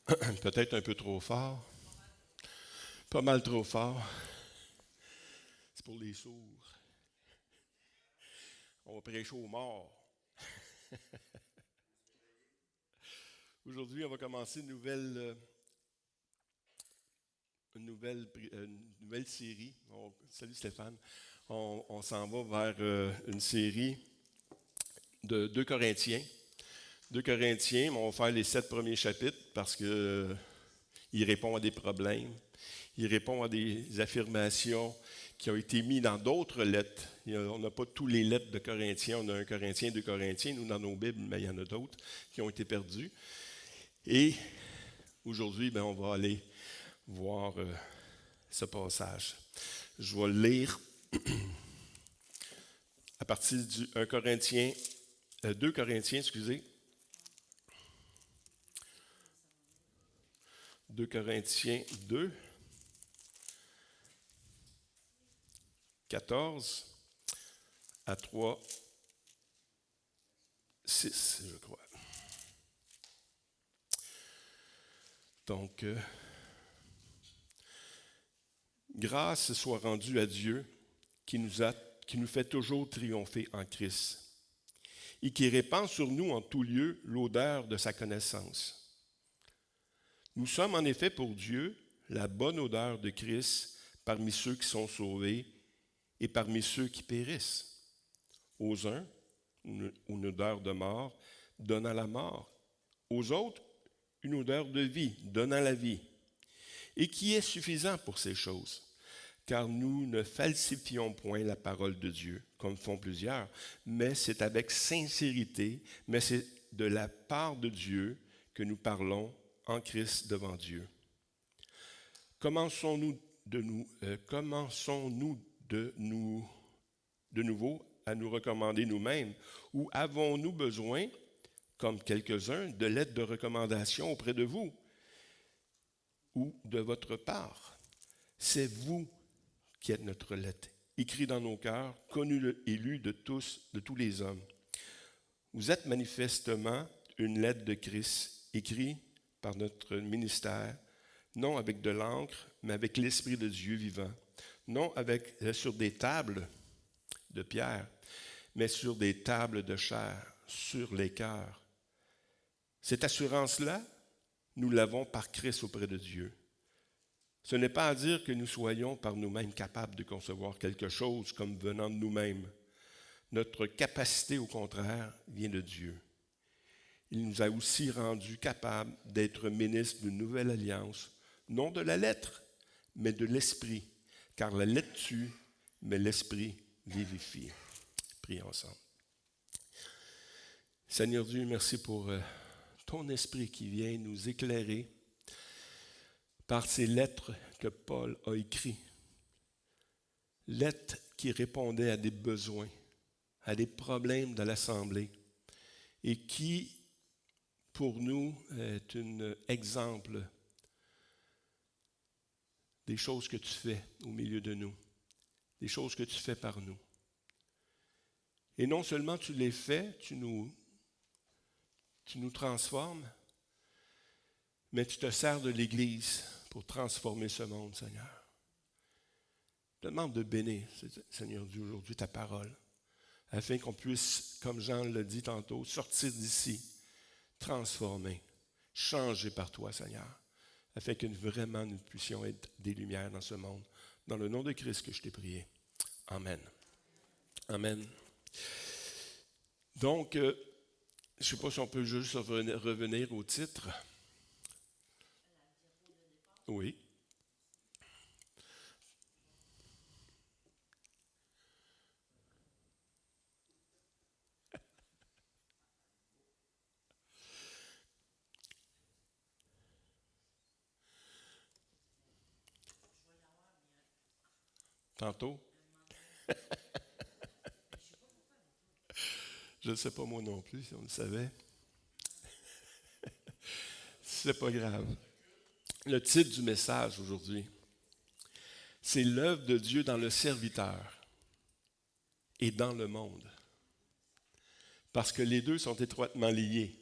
Peut-être un peu trop fort, pas mal trop fort. C'est pour les sourds. On va prêcher aux morts. Aujourd'hui, on va commencer une nouvelle série. Salut Stéphane. On s'en va vers une série de 2 Corinthiens. 2 Corinthiens, on va faire les 7 premiers chapitres parce que il répond à des problèmes. Il répond à des affirmations qui ont été mises dans d'autres lettres. On n'a pas tous les lettres de Corinthiens. On a un Corinthien, 2 Corinthiens, nous dans nos Bibles, mais il y en a d'autres qui ont été perdus. Et aujourd'hui, on va aller voir ce passage. Je vais le lire à partir du 2 Corinthiens, excusez. 2 Corinthiens 2, 14 à 3, 6, je crois. Donc, grâce soit rendue à Dieu qui nous fait toujours triompher en Christ et qui répand sur nous en tout lieu l'odeur de sa connaissance. Nous sommes en effet pour Dieu la bonne odeur de Christ parmi ceux qui sont sauvés et parmi ceux qui périssent. Aux uns, une odeur de mort, donnant la mort. Aux autres, une odeur de vie, donnant la vie. Et qui est suffisant pour ces choses. Car nous ne falsifions point la parole de Dieu, comme font plusieurs, mais c'est avec sincérité, mais c'est de la part de Dieu que nous parlons en Christ devant Dieu. Commençons-nous de nouveau à nous recommander nous-mêmes, ou avons-nous besoin, comme quelques-uns, de lettres de recommandation auprès de vous ou de votre part? C'est vous qui êtes notre lettre, écrite dans nos cœurs, connue et lue de tous les hommes. Vous êtes manifestement une lettre de Christ, écrite par notre ministère, non avec de l'encre, mais avec l'Esprit de Dieu vivant, non sur des tables de pierre, mais sur des tables de chair, sur les cœurs. Cette assurance-là, nous l'avons par Christ auprès de Dieu. Ce n'est pas à dire que nous soyons par nous-mêmes capables de concevoir quelque chose comme venant de nous-mêmes. Notre capacité, au contraire, vient de Dieu. Il nous a aussi rendus capables d'être ministres d'une nouvelle alliance, non de la lettre, mais de l'esprit, car la lettre tue, mais l'esprit vivifie. Prions ensemble. Seigneur Dieu, merci pour ton esprit qui vient nous éclairer par ces lettres que Paul a écrites. Lettres qui répondaient à des besoins, à des problèmes de l'Assemblée et qui, pour nous, est un exemple des choses que tu fais au milieu de nous, des choses que tu fais par nous. Et non seulement tu les fais, tu nous transformes, mais tu te sers de l'Église pour transformer ce monde, Seigneur. Je te demande de bénir, Seigneur Dieu, aujourd'hui ta parole, afin qu'on puisse, comme Jean l'a dit tantôt, sortir d'ici, transformés, changés par toi, Seigneur, afin que vraiment nous puissions être des lumières dans ce monde. Dans le nom de Christ que je t'ai prié. Amen. Amen. Donc, je ne sais pas si on peut juste revenir au titre. Oui. Tantôt. Je ne sais pas moi non plus, si on le savait. C'est pas grave. Le titre du message aujourd'hui, c'est l'œuvre de Dieu dans le serviteur et dans le monde. Parce que les deux sont étroitement liés.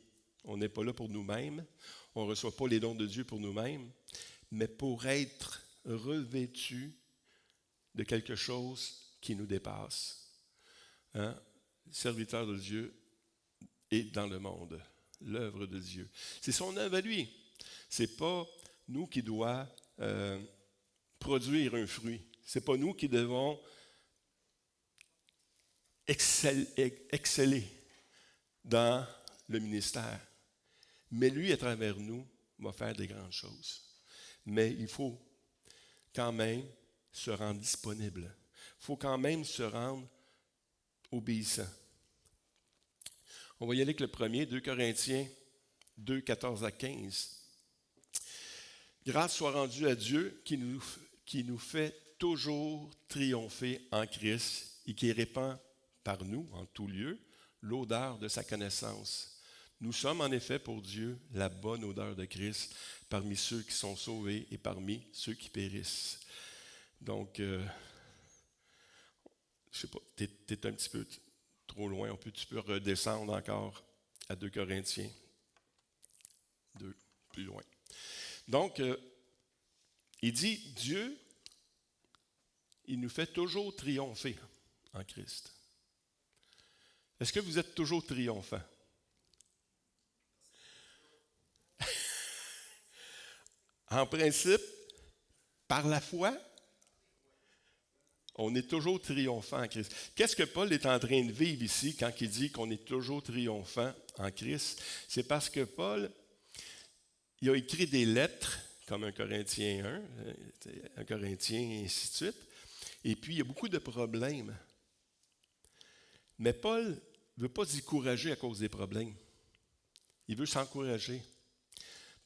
On n'est pas là pour nous-mêmes. On ne reçoit pas les dons de Dieu pour nous-mêmes, mais pour être revêtus de quelque chose qui nous dépasse. Hein? Serviteur de Dieu est dans le monde, l'œuvre de Dieu. C'est son œuvre à lui. Ce n'est pas nous qui doit produire un fruit. Ce n'est pas nous qui devons exceller dans le ministère. Mais lui, à travers nous, va faire des grandes choses. Mais il faut quand même se rendre disponible. Il faut quand même se rendre obéissant. On va y aller avec le premier, 2 Corinthiens 2, 14 à 15. Grâce soit rendue à Dieu qui nous fait toujours triompher en Christ et qui répand par nous, en tout lieu, l'odeur de sa connaissance. Nous sommes en effet pour Dieu la bonne odeur de Christ parmi ceux qui sont sauvés et parmi ceux qui périssent. Donc, je ne sais pas, tu es un petit peu trop loin. Tu peux redescendre encore à 2 Corinthiens 2, plus loin. Donc, il dit, Dieu, il nous fait toujours triompher en Christ. Est-ce que vous êtes toujours triomphant? En principe, par la foi, on est toujours triomphant en Christ. Qu'est-ce que Paul est en train de vivre ici quand il dit qu'on est toujours triomphant en Christ? C'est parce que Paul, il a écrit des lettres, comme un Corinthien 1, un Corinthien, et ainsi de suite. Et puis, il y a beaucoup de problèmes. Mais Paul ne veut pas se décourager à cause des problèmes. Il veut s'encourager.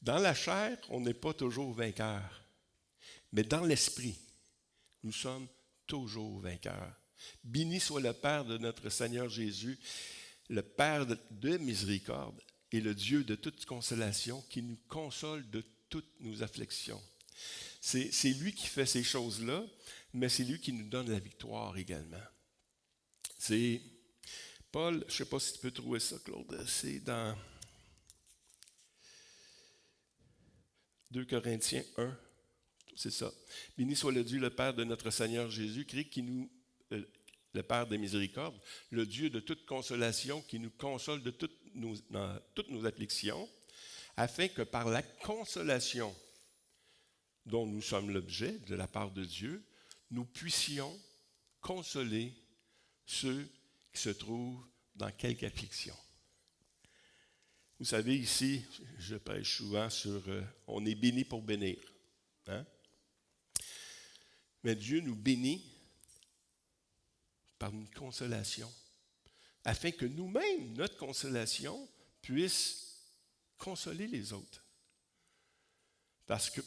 Dans la chair, on n'est pas toujours vainqueur. Mais dans l'esprit, nous sommes toujours vainqueurs. Béni soit le Père de notre Seigneur Jésus, le Père de miséricorde et le Dieu de toute consolation qui nous console de toutes nos afflictions. C'est lui qui fait ces choses-là, mais c'est lui qui nous donne la victoire également. C'est Paul, je ne sais pas si tu peux trouver ça, Claude, c'est dans 2 Corinthiens 1, c'est ça. Béni soit le Dieu, le Père de notre Seigneur Jésus-Christ, le Père des miséricordes, le Dieu de toute consolation, qui nous console de toutes nos afflictions, afin que par la consolation dont nous sommes l'objet de la part de Dieu, nous puissions consoler ceux qui se trouvent dans quelque affliction. Vous savez, ici, je prêche souvent sur on est béni pour bénir. Hein? Mais Dieu nous bénit par une consolation, afin que nous-mêmes, notre consolation, puisse consoler les autres.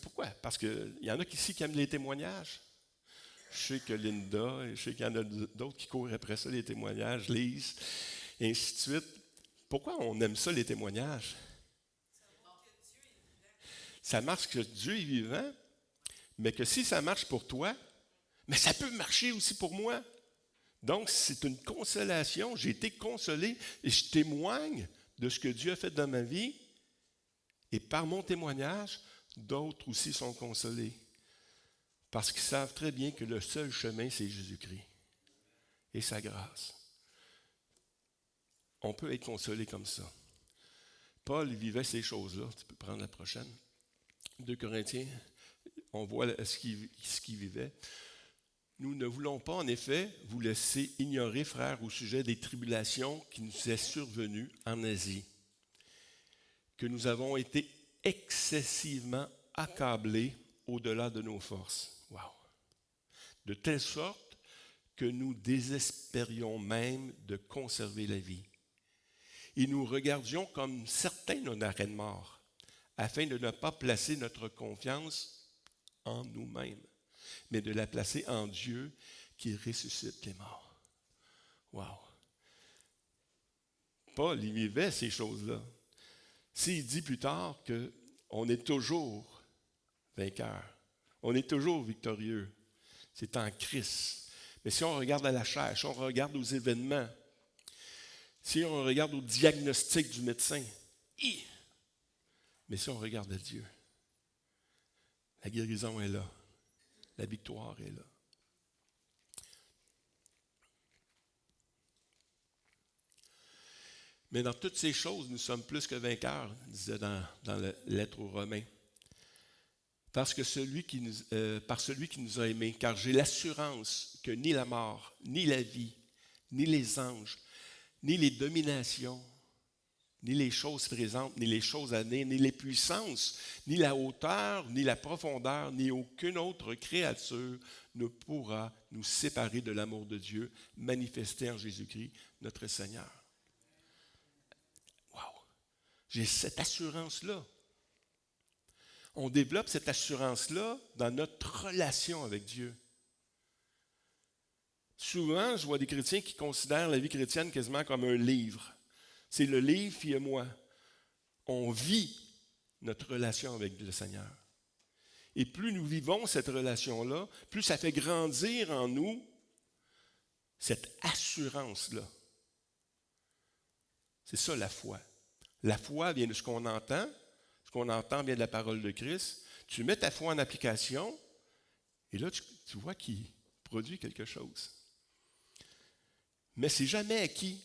Pourquoi? Parce qu'il y en a ici qui aiment les témoignages. Je sais que Linda, je sais qu'il y en a d'autres qui courent après ça, les témoignages, Lise, et ainsi de suite. Pourquoi on aime ça, les témoignages? Ça marche que Dieu est vivant, mais que si ça marche pour toi, mais ça peut marcher aussi pour moi. Donc, c'est une consolation. J'ai été consolé et je témoigne de ce que Dieu a fait dans ma vie. Et par mon témoignage, d'autres aussi sont consolés. Parce qu'ils savent très bien que le seul chemin, c'est Jésus-Christ et sa grâce. On peut être consolé comme ça. Paul vivait ces choses-là. Tu peux prendre la prochaine. 2 Corinthiens, on voit ce qu'il vivait. Nous ne voulons pas, en effet, vous laisser ignorer, frères, au sujet des tribulations qui nous est survenues en Asie, que nous avons été excessivement accablés au-delà de nos forces. Wow! De telle sorte que nous désespérions même de conserver la vie. Et nous regardions comme certains d'un arrêt de mort, afin de ne pas placer notre confiance en nous-mêmes, mais de la placer en Dieu qui ressuscite les morts. Wow! Paul, il vivait ces choses-là. S'il dit plus tard qu'on est toujours vainqueur, on est toujours victorieux, c'est en Christ. Mais si on regarde à la chair, si on regarde aux événements, si on regarde au diagnostic du médecin, Mais si on regarde à Dieu, la guérison est là. La victoire est là. Mais dans toutes ces choses, nous sommes plus que vainqueurs, disait dans la lettre aux Romains. Par celui qui nous a aimés, car j'ai l'assurance que ni la mort, ni la vie, ni les anges, ni les dominations, ni les choses présentes, ni les choses à venir, ni les puissances, ni la hauteur, ni la profondeur, ni aucune autre créature ne pourra nous séparer de l'amour de Dieu manifesté en Jésus-Christ, notre Seigneur. Wow! J'ai cette assurance-là. On développe cette assurance-là dans notre relation avec Dieu. Souvent, je vois des chrétiens qui considèrent la vie chrétienne quasiment comme un livre. C'est le livre, puis moi. On vit notre relation avec le Seigneur. Et plus nous vivons cette relation-là, plus ça fait grandir en nous cette assurance-là. C'est ça la foi. La foi vient de ce qu'on entend. Ce qu'on entend vient de la parole de Christ. Tu mets ta foi en application, et là, tu vois qu'il produit quelque chose. Mais c'est jamais acquis.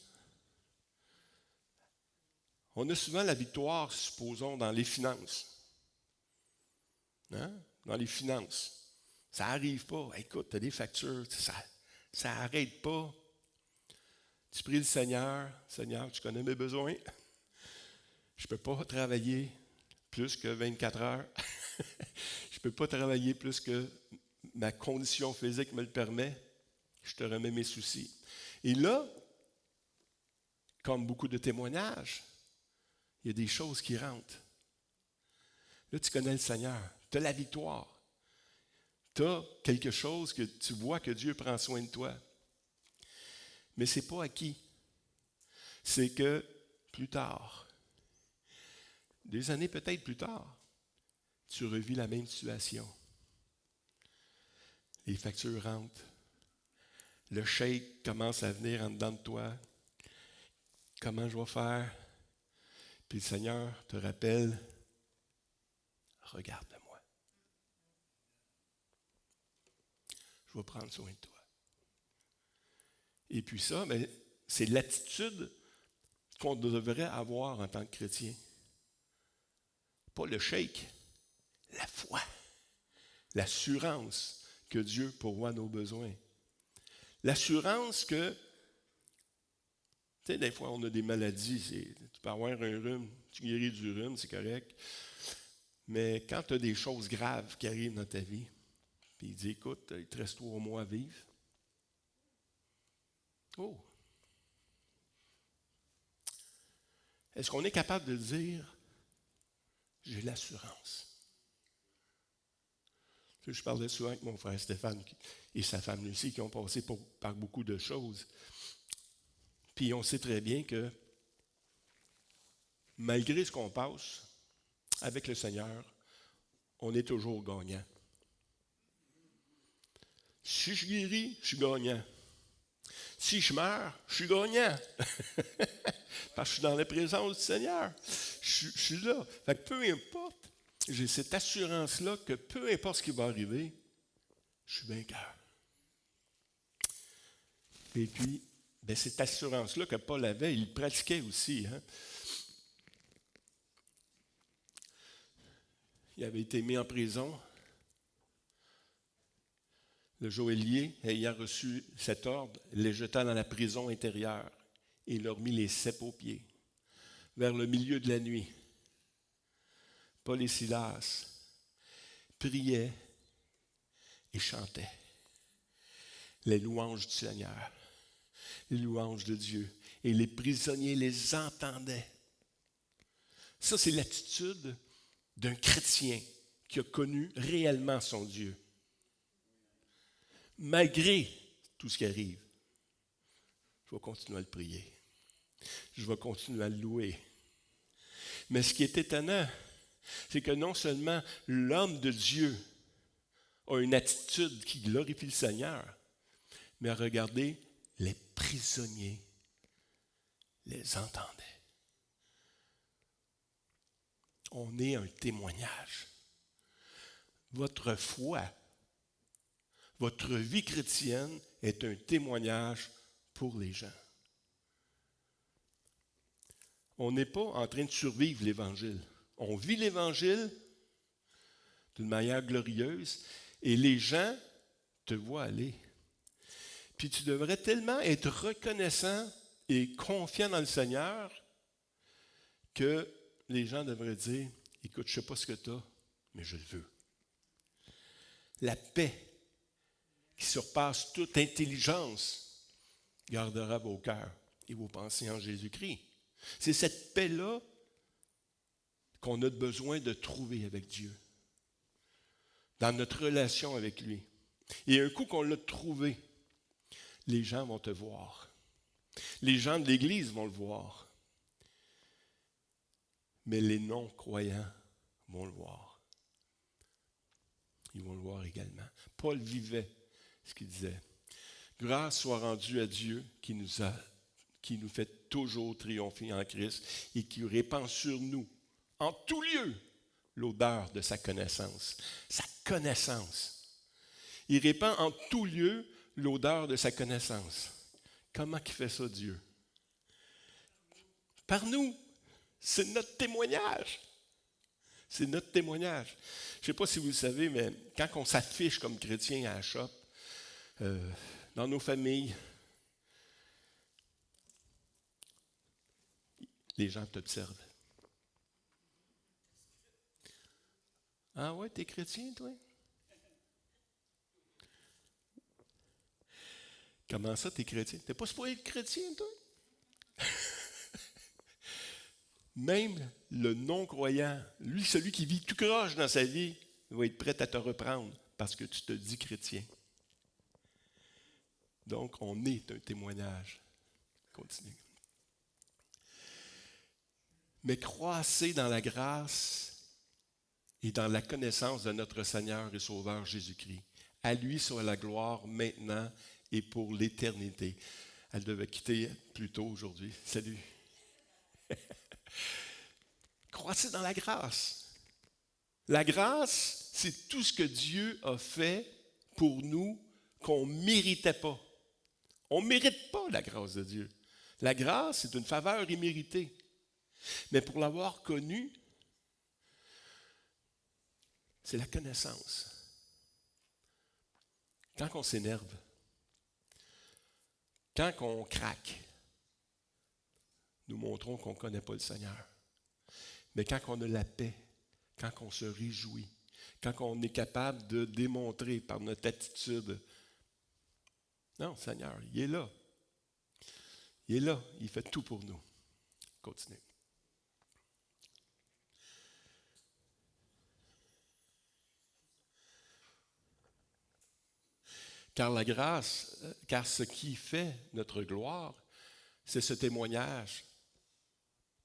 On a souvent la victoire, supposons, dans les finances. Hein? Dans les finances. Ça n'arrive pas. Écoute, tu as des factures, ça n'arrête pas. Tu pries le Seigneur. Seigneur, tu connais mes besoins. Je ne peux pas travailler plus que 24 heures. Je ne peux pas travailler plus que ma condition physique me le permet. Je te remets mes soucis. Et là, comme beaucoup de témoignages, il y a des choses qui rentrent. Là, tu connais le Seigneur. Tu as la victoire. Tu as quelque chose que tu vois que Dieu prend soin de toi. Mais ce n'est pas acquis. C'est que plus tard, des années peut-être plus tard, tu revis la même situation. Les factures rentrent. Le chèque commence à venir en dedans de toi. Comment je vais faire? Puis le Seigneur te rappelle, regarde-moi. Je vais prendre soin de toi. Et puis ça, c'est l'attitude qu'on devrait avoir en tant que chrétien. Pas le chèque, la foi, l'assurance que Dieu pourvoit nos besoins. L'assurance que, tu sais, des fois, on a des maladies. Tu peux avoir un rhume, tu guéris du rhume, c'est correct. Mais quand tu as des choses graves qui arrivent dans ta vie, puis il dit, écoute, il te reste 3 mois à vivre. Oh! Est-ce qu'on est capable de dire, j'ai l'assurance? Je parlais souvent avec mon frère Stéphane et sa femme Lucie qui ont passé par beaucoup de choses. Puis on sait très bien que malgré ce qu'on passe avec le Seigneur, on est toujours gagnant. Si je guéris, je suis gagnant. Si je meurs, je suis gagnant. Parce que je suis dans la présence du Seigneur. Je suis là. Fait que peu importe, j'ai cette assurance-là que peu importe ce qui va arriver, je suis vainqueur. Et puis, cette assurance-là que Paul avait, il pratiquait aussi. Hein? Il avait été mis en prison. Le geôlier, ayant reçu cet ordre, les jeta dans la prison intérieure et leur mit les ceps aux pieds. Vers le milieu de la nuit, Paul et Silas priaient et chantaient les louanges du Seigneur, les louanges de Dieu. Et les prisonniers les entendaient. Ça, c'est l'attitude d'un chrétien qui a connu réellement son Dieu. Malgré tout ce qui arrive, je vais continuer à le prier. Je vais continuer à le louer. Mais ce qui est étonnant, c'est que non seulement l'homme de Dieu a une attitude qui glorifie le Seigneur, mais regardez, les prisonniers les entendaient. on est un témoignage. Votre foi, votre vie chrétienne est un témoignage pour les gens. On n'est pas en train de survivre l'Évangile. On vit l'Évangile d'une manière glorieuse et les gens te voient aller. Puis tu devrais tellement être reconnaissant et confiant dans le Seigneur que les gens devraient dire, écoute, je ne sais pas ce que tu as, mais je le veux. La paix qui surpasse toute intelligence gardera vos cœurs et vos pensées en Jésus-Christ. C'est cette paix-là qu'on a besoin de trouver avec Dieu, dans notre relation avec lui. Et un coup qu'on l'a trouvé, les gens vont te voir. Les gens de l'Église vont le voir. Mais les non-croyants vont le voir. Ils vont le voir également. Paul vivait ce qu'il disait. Grâce soit rendue à Dieu qui nous fait toujours triompher en Christ et qui répand sur nous, en tout lieu, l'odeur de sa connaissance. Sa connaissance. Il répand en tout lieu l'odeur de sa connaissance. Comment il fait ça, Dieu? Par nous. C'est notre témoignage. C'est notre témoignage. Je ne sais pas si vous le savez, mais quand on s'affiche comme chrétien à la shop, dans nos familles, les gens t'observent. Ah ouais, t'es chrétien, toi? Comment ça, t'es chrétien? T'es pas supposé être chrétien, toi? Même le non-croyant, lui, celui qui vit tout croche dans sa vie, va être prêt à te reprendre parce que tu te dis chrétien. Donc, on est un témoignage. Continue. Mais croissez dans la grâce et dans la connaissance de notre Seigneur et Sauveur Jésus-Christ. À lui soit la gloire maintenant et pour l'éternité. Elle devait quitter plus tôt aujourd'hui. Salut. Croissez dans la grâce. La grâce, c'est tout ce que Dieu a fait pour nous qu'on ne méritait pas. On ne mérite pas la grâce de Dieu. La grâce, c'est une faveur imméritée. Mais pour l'avoir connue, c'est la connaissance. Quand on s'énerve, quand on craque, nous montrons qu'on ne connaît pas le Seigneur. Mais quand on a la paix, quand on se réjouit, quand on est capable de démontrer par notre attitude, non, Seigneur, il est là. Il est là, il fait tout pour nous. Continue. Car ce qui fait notre gloire, c'est ce témoignage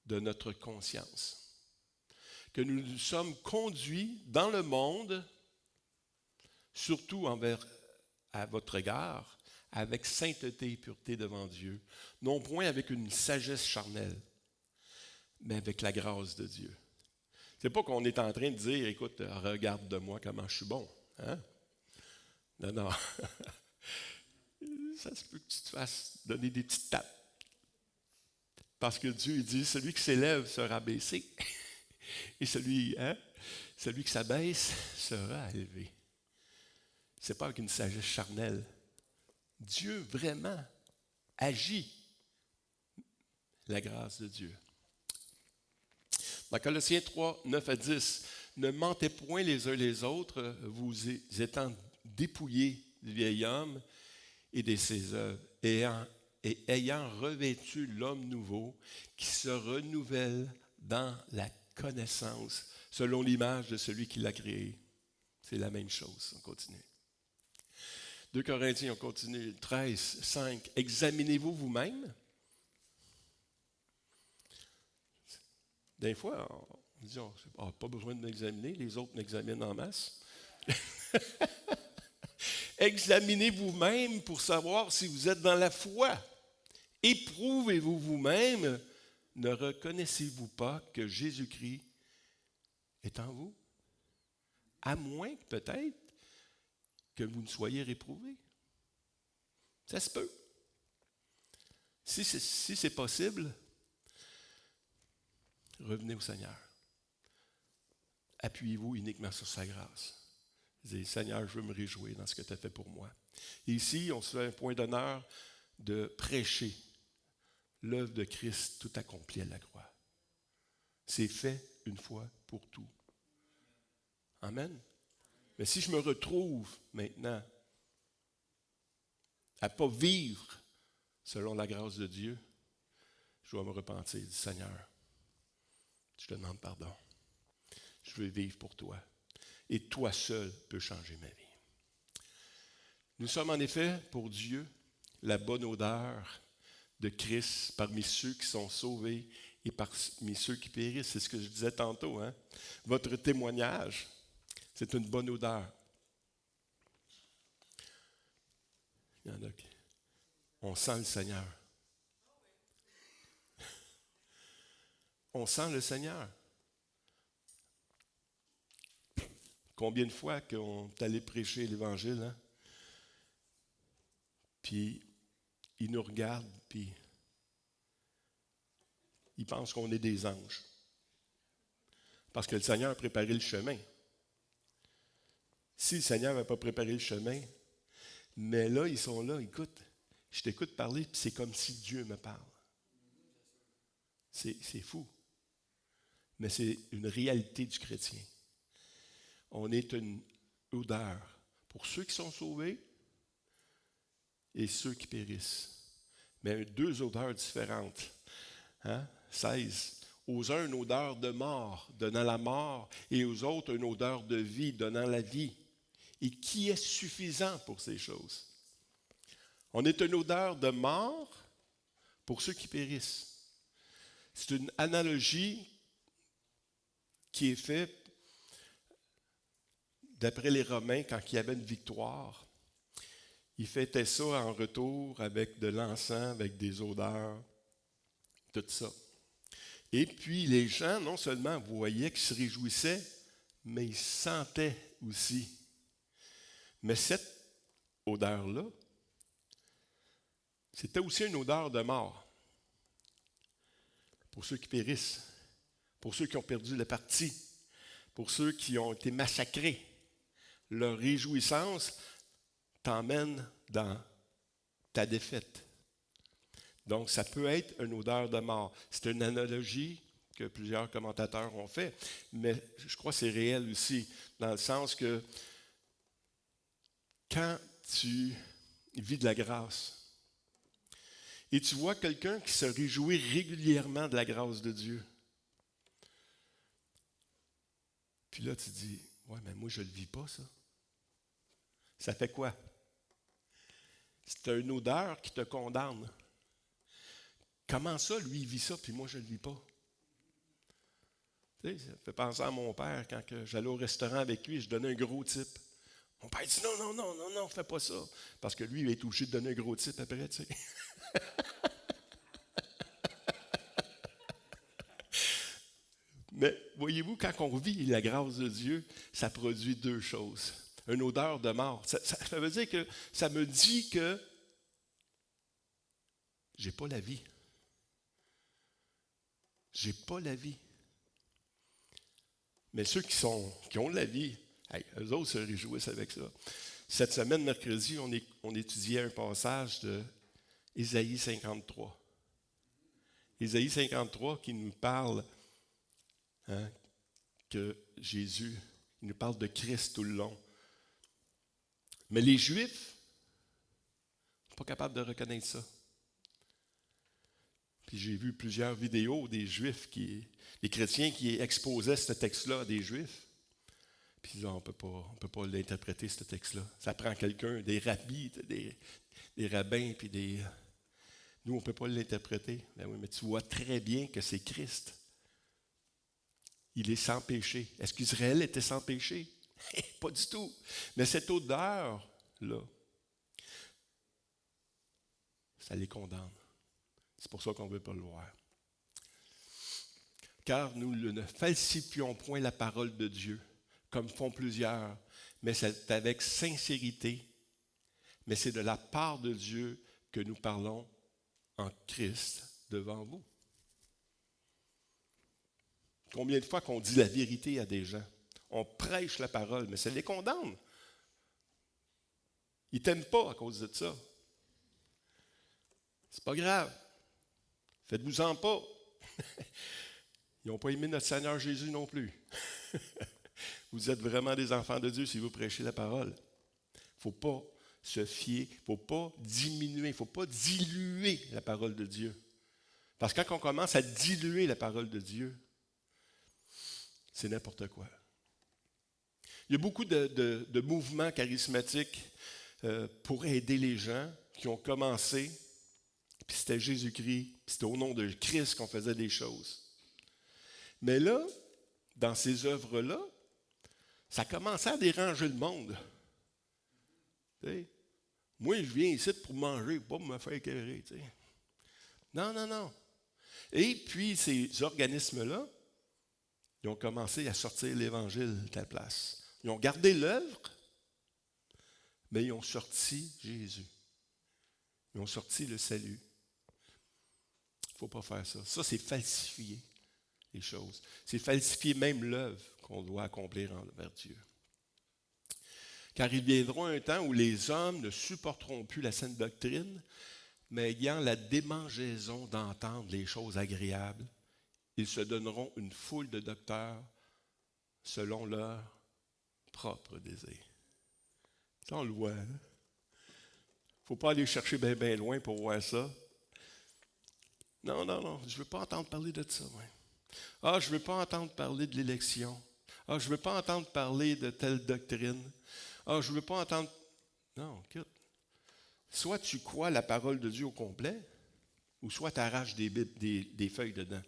de notre conscience. Que nous nous sommes conduits dans le monde, surtout à votre égard, avec sainteté et pureté devant Dieu, non point avec une sagesse charnelle, mais avec la grâce de Dieu. C'est pas qu'on est en train de dire, écoute, regarde de moi comment je suis bon. Hein? Non, non. Ça se peut que tu te fasses donner des petites tapes. Parce que Dieu dit, celui qui s'élève sera baissé. Et celui qui s'abaisse sera élevé. Ce n'est pas avec une sagesse charnelle. Dieu vraiment agit la grâce de Dieu. Dans Colossiens 3, 9 à 10, ne mentez point les uns les autres, vous étant dépouillés du vieil homme et de ses œuvres, ayant revêtu l'homme nouveau qui se renouvelle dans la connaissance selon l'image de celui qui l'a créé. C'est la même chose. On continue. 2 Corinthiens, on continue. 13, 5. Examinez-vous vous-même. Des fois, on dit, on n'a pas besoin de m'examiner, les autres m'examinent en masse. Examinez vous-même pour savoir si vous êtes dans la foi. Éprouvez-vous vous-même. Ne reconnaissez-vous pas que Jésus-Christ est en vous. À moins peut-être que vous ne soyez réprouvés. Ça se peut. Si c'est possible, revenez au Seigneur. Appuyez-vous uniquement sur sa grâce. Dites, Seigneur, je veux me réjouir dans ce que tu as fait pour moi. Et ici, on se fait un point d'honneur de prêcher l'œuvre de Christ tout accomplie à la croix. C'est fait une fois pour tout. Amen. Mais si je me retrouve maintenant à ne pas vivre selon la grâce de Dieu, je dois me repentir. Dis, Seigneur, je te demande pardon. Je veux vivre pour toi. Et toi seul peux changer ma vie. Nous sommes en effet, pour Dieu, la bonne odeur de Christ parmi ceux qui sont sauvés et parmi ceux qui périssent. C'est ce que je disais tantôt. Hein? Votre témoignage, c'est une bonne odeur. Il y en a qui... On sent le Seigneur. On sent le Seigneur. Combien de fois qu'on est allé prêcher l'Évangile, hein? Puis il nous regarde, puis il pense qu'on est des anges. Parce que le Seigneur a préparé le chemin. Si le Seigneur n'avait pas préparé le chemin, mais là, ils sont là, écoute, je t'écoute parler, puis c'est comme si Dieu me parle. C'est fou. Mais c'est une réalité du chrétien. On est une odeur pour ceux qui sont sauvés et ceux qui périssent. Mais deux odeurs différentes. Hein? 16. Aux uns, une odeur de mort, donnant la mort, et aux autres, une odeur de vie, donnant la vie. Et qui est suffisant pour ces choses? On est une odeur de mort pour ceux qui périssent. C'est une analogie qui est faite d'après les Romains quand il y avait une victoire. Ils fêtaient ça en retour avec de l'encens, avec des odeurs, tout ça. Et puis les gens, non seulement voyaient qu'ils se réjouissaient, mais ils sentaient aussi. Mais cette odeur-là, c'était aussi une odeur de mort pour ceux qui périssent, pour ceux qui ont perdu le parti, pour ceux qui ont été massacrés. Leur réjouissance t'emmène dans ta défaite. Donc, ça peut être une odeur de mort. C'est une analogie que plusieurs commentateurs ont fait, mais je crois que c'est réel aussi, dans le sens que quand tu vis de la grâce et tu vois quelqu'un qui se réjouit régulièrement de la grâce de Dieu, puis là, tu dis, ouais, mais moi, je ne le vis pas, ça. Ça fait quoi? C'est une odeur qui te condamne. Comment ça, lui, il vit ça, puis moi, je ne le vis pas? Tu sais, ça fait penser à mon père, quand j'allais au restaurant avec lui, je donnais un gros type. Mon père dit, non, fais pas ça. Parce que lui, il est obligé de donner un gros type après, tu sais. Mais voyez-vous, quand on vit la grâce de Dieu, ça produit deux choses. Une odeur de mort. Ça veut dire que ça me dit que j'ai pas la vie. J'ai pas la vie. Mais ceux qui ont la vie, hey, eux autres se réjouissent avec ça. Cette semaine, mercredi, on étudiait un passage de Ésaïe 53. Ésaïe 53 qui nous parle que Jésus, il nous parle de Christ tout le long. Mais les Juifs ne sont pas capables de reconnaître ça. Puis j'ai vu plusieurs vidéos des Juifs, des chrétiens qui exposaient ce texte-là à des Juifs. Puis là, on ne peut pas l'interpréter, ce texte-là. Ça prend quelqu'un, des rabbis, des rabbins, puis des... Nous, on ne peut pas l'interpréter. Ben oui, mais tu vois très bien que c'est Christ. Il est sans péché. Est-ce qu'Israël était sans péché? Pas du tout. Mais cette odeur-là, ça les condamne. C'est pour ça qu'on ne veut pas le voir. car nous ne falsifions point la parole de Dieu, comme font plusieurs, mais c'est avec sincérité. Mais c'est de la part de Dieu que nous parlons en Christ devant vous. Combien de fois qu'on dit la vérité à des gens? On prêche la parole, mais ça les condamne. Ils ne t'aiment pas à cause de ça. C'est pas grave. Faites-vous-en pas. Ils n'ont pas aimé notre Seigneur Jésus non plus. Vous êtes vraiment des enfants de Dieu si vous prêchez la parole. Il ne faut pas se fier, il ne faut pas diminuer, il ne faut pas diluer la parole de Dieu. Parce que quand on commence à diluer la parole de Dieu, c'est n'importe quoi. Il y a beaucoup de mouvements charismatiques pour aider les gens qui ont commencé, puis c'était Jésus-Christ, puis c'était au nom de Christ qu'on faisait des choses. Mais là, dans ces œuvres-là, ça commençait à déranger le monde. Tu sais, moi, je viens ici pour manger, pas pour me faire écœurer. Tu sais. Non. Et puis, ces organismes-là, ils ont commencé à sortir l'Évangile de la place. Ils ont gardé l'œuvre, mais ils ont sorti Jésus. Ils ont sorti le salut. Il ne faut pas faire ça. Ça, c'est falsifier les choses. C'est falsifier même l'œuvre qu'on doit accomplir envers Dieu. Car il viendra un temps où les hommes ne supporteront plus la saine doctrine, mais ayant la démangeaison d'entendre les choses agréables, ils se donneront une foule de docteurs selon leur propre désir. Ça, on le voit. Il ne faut pas aller chercher bien loin pour voir ça. Non, je ne veux pas entendre parler de ça. Ouais. Ah, je ne veux pas entendre parler de l'élection. Ah, je ne veux pas entendre parler de telle doctrine. Ah, je ne veux pas entendre... Non, écoute. Soit tu crois la parole de Dieu au complet, ou soit tu arraches des feuilles dedans.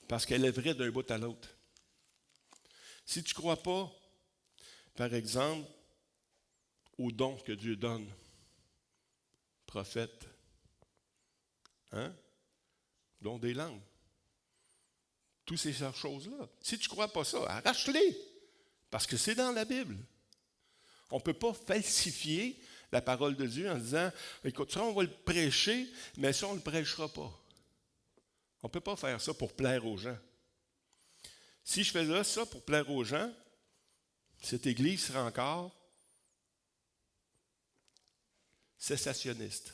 Parce qu'elle est vraie d'un bout à l'autre. Si tu ne crois pas, par exemple, aux dons que Dieu donne, prophète, don des langues, toutes ces choses-là, si tu ne crois pas ça, arrache-les, parce que c'est dans la Bible. On ne peut pas falsifier la parole de Dieu en disant, écoute, ça, on va le prêcher, mais ça, on ne le prêchera pas. On ne peut pas faire ça pour plaire aux gens. Si je faisais ça pour plaire aux gens, cette Église serait encore cessationniste.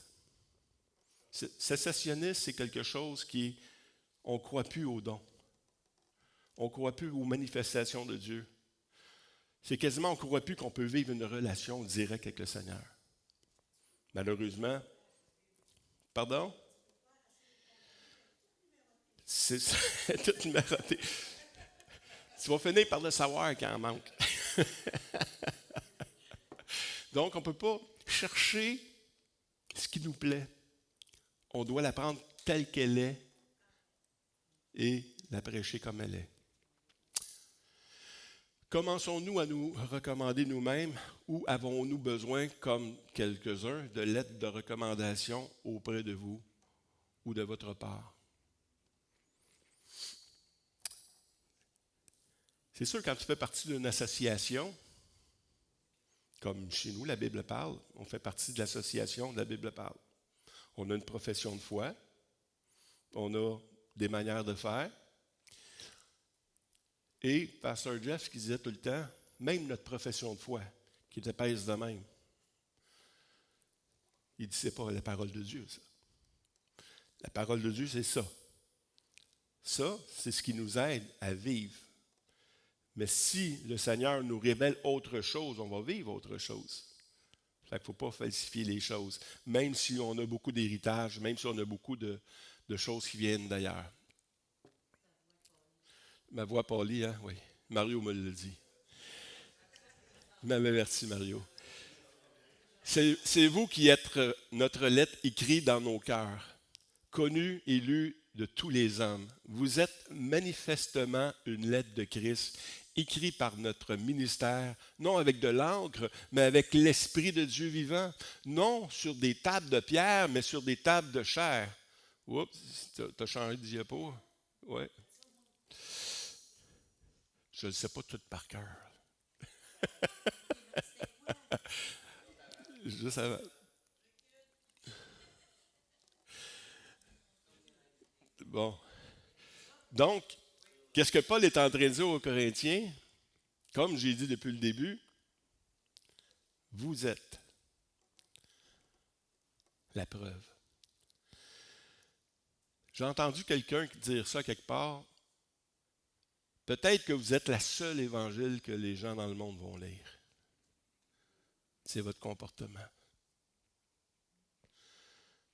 Cessationniste, c'est quelque chose qui, on ne croit plus aux dons. On ne croit plus aux manifestations de Dieu. C'est quasiment, on ne croit plus qu'on peut vivre une relation directe avec le Seigneur. Malheureusement, pardon? C'est tout numéroté. Tu vas finir par le savoir quand il en manque. Donc, on ne peut pas chercher ce qui nous plaît. On doit la prendre telle qu'elle est et la prêcher comme elle est. Commençons-nous à nous recommander nous-mêmes ou avons-nous besoin, comme quelques-uns, de lettres de recommandation auprès de vous ou de votre part? C'est sûr, quand tu fais partie d'une association, comme chez nous, la Bible parle, on fait partie de l'association de la Bible parle. On a une profession de foi, on a des manières de faire. Et Pasteur Jeff qui disait tout le temps, même notre profession de foi, qui était pèse de même, il dit, c'est pas la parole de Dieu, ça. La parole de Dieu, c'est ça. Ça, c'est ce qui nous aide à vivre. Mais si le Seigneur nous révèle autre chose, on va vivre autre chose. Il ne faut pas falsifier les choses, même si on a beaucoup d'héritage, même si on a beaucoup de choses qui viennent d'ailleurs. Ma voix pâlit, hein? Oui. Mario me l'a dit. Il m'avait averti, Mario. C'est vous qui êtes notre lettre écrite dans nos cœurs, connue et lue de tous les hommes. Vous êtes manifestement une lettre de Christ, écrite par notre ministère, non avec de l'encre, mais avec l'Esprit de Dieu vivant, non sur des tables de pierre, mais sur des tables de chair. Oups, t'as changé de diapo? Oui. Je ne le sais pas tout par cœur. Juste avant. Bon. Donc, qu'est-ce que Paul est en train de dire aux Corinthiens? Comme j'ai dit depuis le début, vous êtes la preuve. J'ai entendu quelqu'un dire ça quelque part. Peut-être que vous êtes la seule évangile que les gens dans le monde vont lire. C'est votre comportement.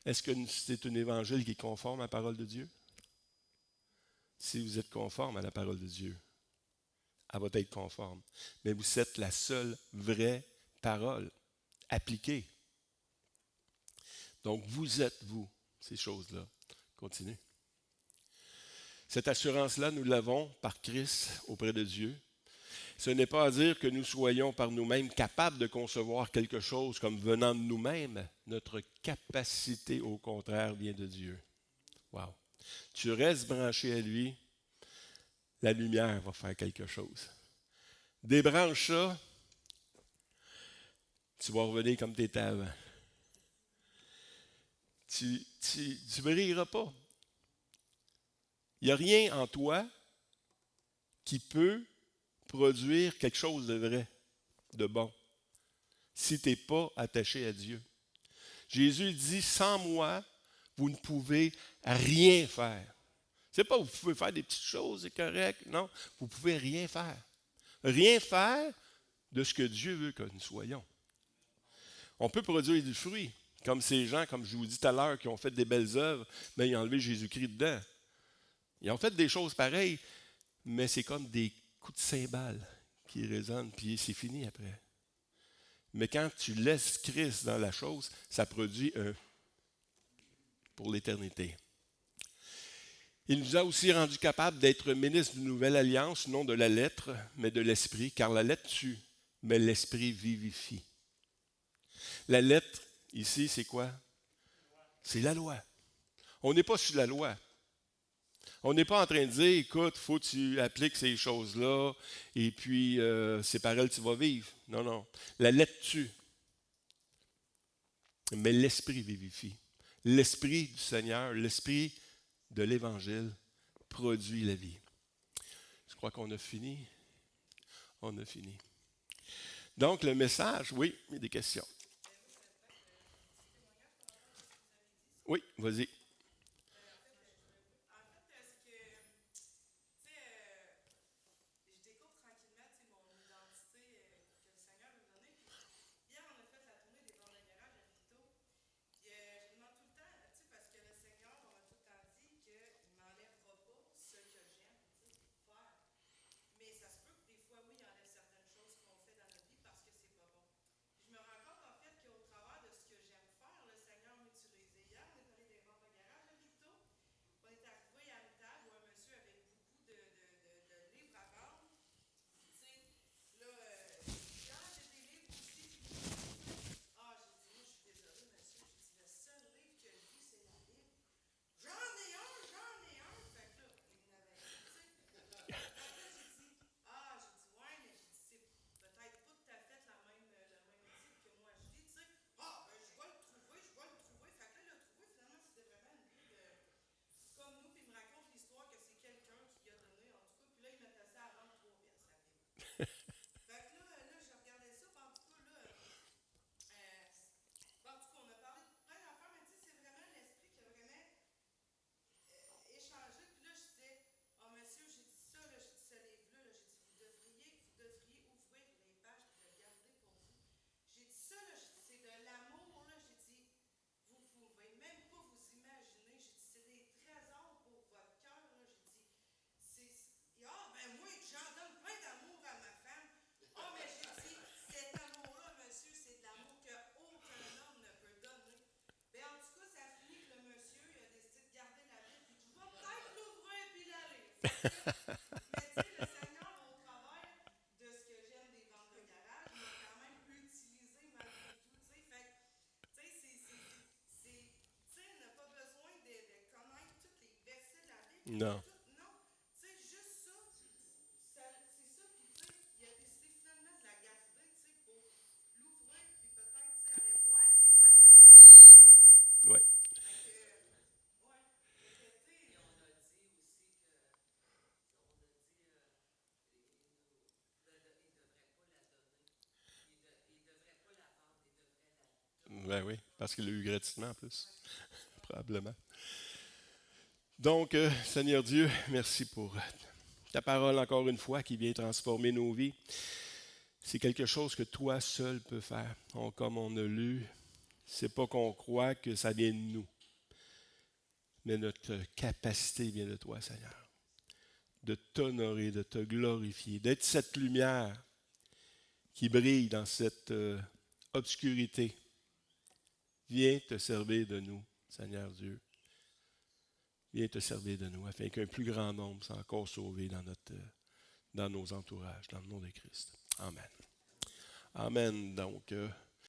Est-ce que c'est un évangile qui est conforme à la parole de Dieu? Si vous êtes conforme à la parole de Dieu, elle va être conforme. Mais vous êtes la seule vraie parole appliquée. Donc, vous êtes vous, ces choses-là. Continue. Cette assurance-là, nous l'avons par Christ auprès de Dieu. Ce n'est pas à dire que nous soyons par nous-mêmes capables de concevoir quelque chose comme venant de nous-mêmes. Notre capacité, au contraire, vient de Dieu. Wow. Tu restes branché à lui, la lumière va faire quelque chose. Débranche ça, tu vas revenir comme tu étais avant. Tu ne brilleras pas. Il n'y a rien en toi qui peut produire quelque chose de vrai, de bon, si tu n'es pas attaché à Dieu. Jésus dit, sans moi, vous ne pouvez rien faire. C'est pas vous pouvez faire des petites choses, c'est correct. Non, vous ne pouvez rien faire. Rien faire de ce que Dieu veut que nous soyons. On peut produire du fruit, comme ces gens, comme je vous dis tout à l'heure, qui ont fait des belles œuvres, mais ils ont enlevé Jésus-Christ dedans. Ils ont fait des choses pareilles, mais c'est comme des coups de cymbales qui résonnent, puis c'est fini après. Mais quand tu laisses Christ dans la chose, ça produit un pour l'éternité. Il nous a aussi rendus capables d'être ministres d'une nouvelle alliance, non de la lettre, mais de l'esprit, car la lettre tue, mais l'esprit vivifie. La lettre, ici, c'est quoi? C'est la loi. On n'est pas sur la loi. On n'est pas en train de dire, écoute, il faut que tu appliques ces choses-là, et puis c'est par elles que tu vas vivre. Non, non. La lettre tue, mais l'esprit vivifie. L'esprit du Seigneur, l'esprit de l'Évangile produit la vie. Je crois qu'on a fini. On a fini. Donc, le message, oui, il y a des questions. Oui, vas-y. Non. Ben oui, parce qu'il a eu gratuitement en plus, probablement. Donc, Seigneur Dieu, merci pour ta parole encore une fois qui vient transformer nos vies. C'est quelque chose que toi seul peux faire. Comme on a lu, c'est pas qu'on croit que ça vient de nous, mais notre capacité vient de toi, Seigneur. De t'honorer, de te glorifier, d'être cette lumière qui brille dans cette obscurité. Viens te servir de nous, Seigneur Dieu. Viens te servir de nous, afin qu'un plus grand nombre soit encore sauvé dans nos entourages, dans le nom de Christ. Amen. Amen. Donc,